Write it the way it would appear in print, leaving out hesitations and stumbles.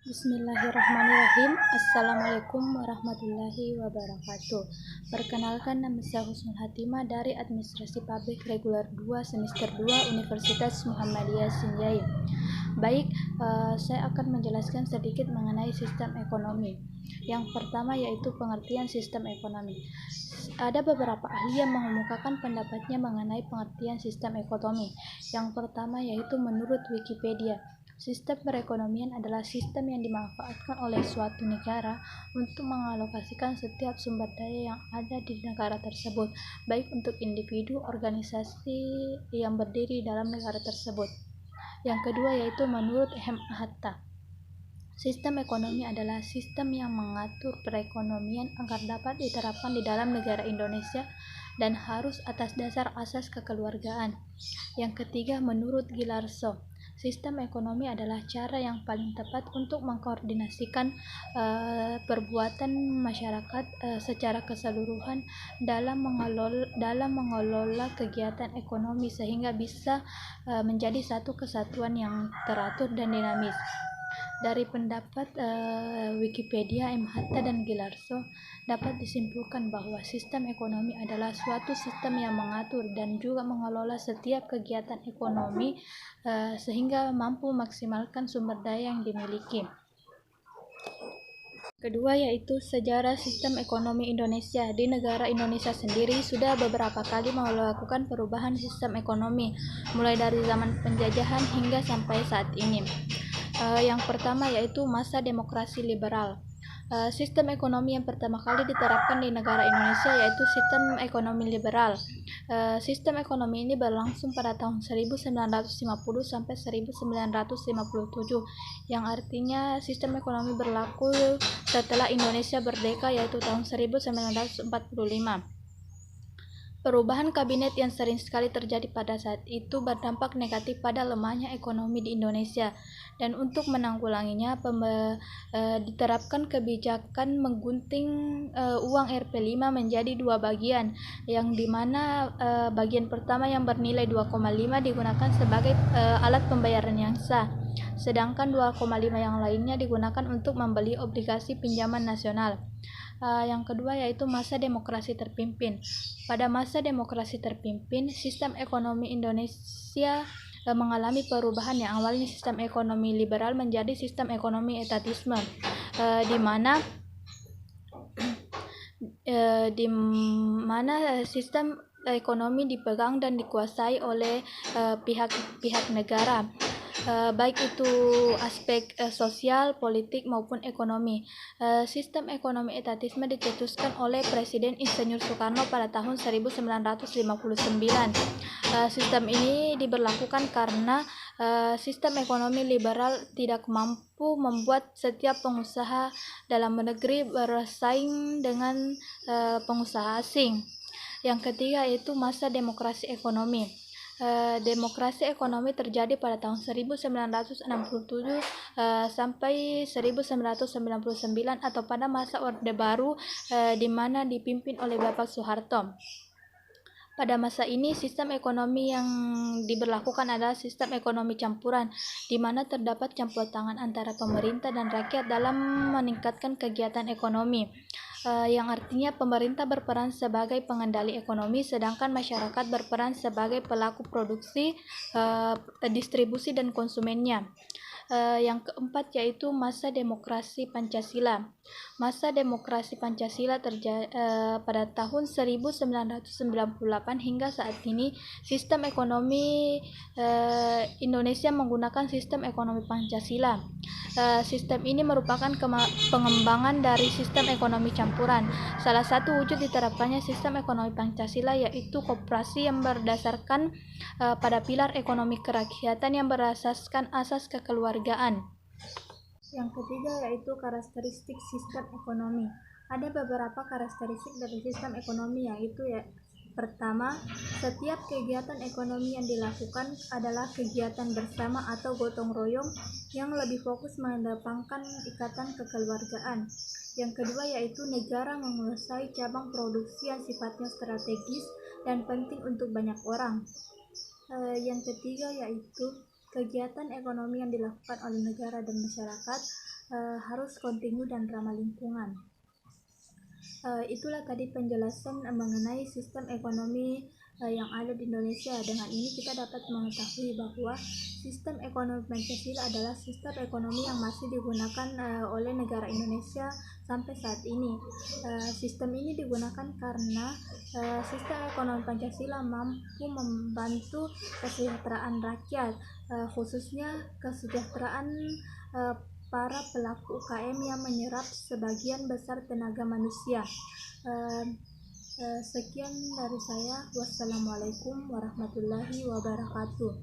Bismillahirrahmanirrahim. Assalamualaikum warahmatullahi wabarakatuh. Perkenalkan, nama saya Husnul Hatimah dari Administrasi Publik Reguler 2 Semester 2 Universitas Muhammadiyah Sinjai. Baik, saya akan menjelaskan sedikit mengenai sistem ekonomi. Yang pertama yaitu pengertian sistem ekonomi. Ada beberapa ahli yang mengemukakan pendapatnya mengenai pengertian sistem ekonomi. Yang pertama yaitu menurut Wikipedia, sistem perekonomian adalah sistem yang dimanfaatkan oleh suatu negara untuk mengalokasikan setiap sumber daya yang ada di negara tersebut, baik untuk individu, organisasi yang berdiri dalam negara tersebut. Yang kedua yaitu menurut Hatta, sistem ekonomi adalah sistem yang mengatur perekonomian agar dapat diterapkan di dalam negara Indonesia dan harus atas dasar asas kekeluargaan. Yang ketiga menurut Gilarso, sistem ekonomi adalah cara yang paling tepat untuk mengkoordinasikan perbuatan masyarakat secara keseluruhan dalam mengelola kegiatan ekonomi sehingga bisa menjadi satu kesatuan yang teratur dan dinamis. Dari pendapat Wikipedia, M. Hatta dan Gilarso, dapat disimpulkan bahwa sistem ekonomi adalah suatu sistem yang mengatur dan juga mengelola setiap kegiatan ekonomi sehingga mampu memaksimalkan sumber daya yang dimiliki. Kedua yaitu sejarah sistem ekonomi Indonesia. Di negara Indonesia sendiri sudah beberapa kali melakukan perubahan sistem ekonomi, mulai dari zaman penjajahan hingga sampai saat ini. Yang pertama yaitu masa demokrasi liberal. Sistem ekonomi yang pertama kali diterapkan di negara Indonesia yaitu sistem ekonomi liberal. Sistem ekonomi ini berlangsung pada tahun 1950 sampai 1957, yang artinya sistem ekonomi berlaku setelah Indonesia merdeka yaitu tahun 1945. Perubahan kabinet yang sering sekali terjadi pada saat itu berdampak negatif pada lemahnya ekonomi di Indonesia, dan untuk menanggulanginya diterapkan kebijakan menggunting uang Rp5 menjadi dua bagian, yang dimana bagian pertama yang bernilai 2,5 digunakan sebagai alat pembayaran yang sah, sedangkan 2,5 yang lainnya digunakan untuk membeli obligasi pinjaman nasional. Yang kedua yaitu masa demokrasi terpimpin. Pada masa demokrasi terpimpin, sistem ekonomi Indonesia mengalami perubahan yang awalnya sistem ekonomi liberal menjadi sistem ekonomi etatisme, di mana sistem ekonomi dipegang dan dikuasai oleh pihak negara, baik itu aspek sosial, politik maupun ekonomi. Sistem ekonomi etatisme dicetuskan oleh Presiden Insinyur Soekarno pada tahun 1959. Sistem ini diberlakukan karena sistem ekonomi liberal tidak mampu membuat setiap pengusaha dalam negeri bersaing dengan pengusaha asing. Yang ketiga yaitu masa demokrasi ekonomi. Demokrasi ekonomi terjadi pada tahun 1967 sampai 1999 atau pada masa Orde Baru, di mana dipimpin oleh Bapak Soeharto. Pada masa ini, sistem ekonomi yang diberlakukan adalah sistem ekonomi campuran, di mana terdapat campur tangan antara pemerintah dan rakyat dalam meningkatkan kegiatan ekonomi, yang artinya pemerintah berperan sebagai pengendali ekonomi, sedangkan masyarakat berperan sebagai pelaku produksi, distribusi, dan konsumennya. Yang keempat yaitu masa demokrasi Pancasila. Masa demokrasi Pancasila pada tahun 1998 hingga saat ini, sistem ekonomi Indonesia menggunakan sistem ekonomi Pancasila. Sistem ini merupakan pengembangan dari sistem ekonomi campuran. Salah satu wujud diterapkannya sistem ekonomi Pancasila yaitu koperasi yang berdasarkan pada pilar ekonomi kerakyatan yang berasaskan asas kekeluargaan. Yang ketiga yaitu karakteristik sistem ekonomi. Ada beberapa karakteristik dari sistem ekonomi, yaitu pertama, setiap kegiatan ekonomi yang dilakukan adalah kegiatan bersama atau gotong royong yang lebih fokus mengedepankan ikatan kekeluargaan. Yang kedua yaitu negara menguasai cabang produksi yang sifatnya strategis dan penting untuk banyak orang. Yang ketiga yaitu kegiatan ekonomi yang dilakukan oleh negara dan masyarakat harus kontinu dan ramah lingkungan. Itulah tadi penjelasan mengenai sistem ekonomi yang ada di Indonesia. Dengan ini kita dapat mengetahui bahwa sistem ekonomi Pancasila adalah sistem ekonomi yang masih digunakan oleh negara Indonesia sampai saat ini. Sistem ini digunakan karena sistem ekonomi Pancasila mampu membantu kesejahteraan rakyat, khususnya kesejahteraan para pelaku UKM yang menyerap sebagian besar tenaga manusia. Sekian dari saya. Wassalamualaikum warahmatullahi wabarakatuh.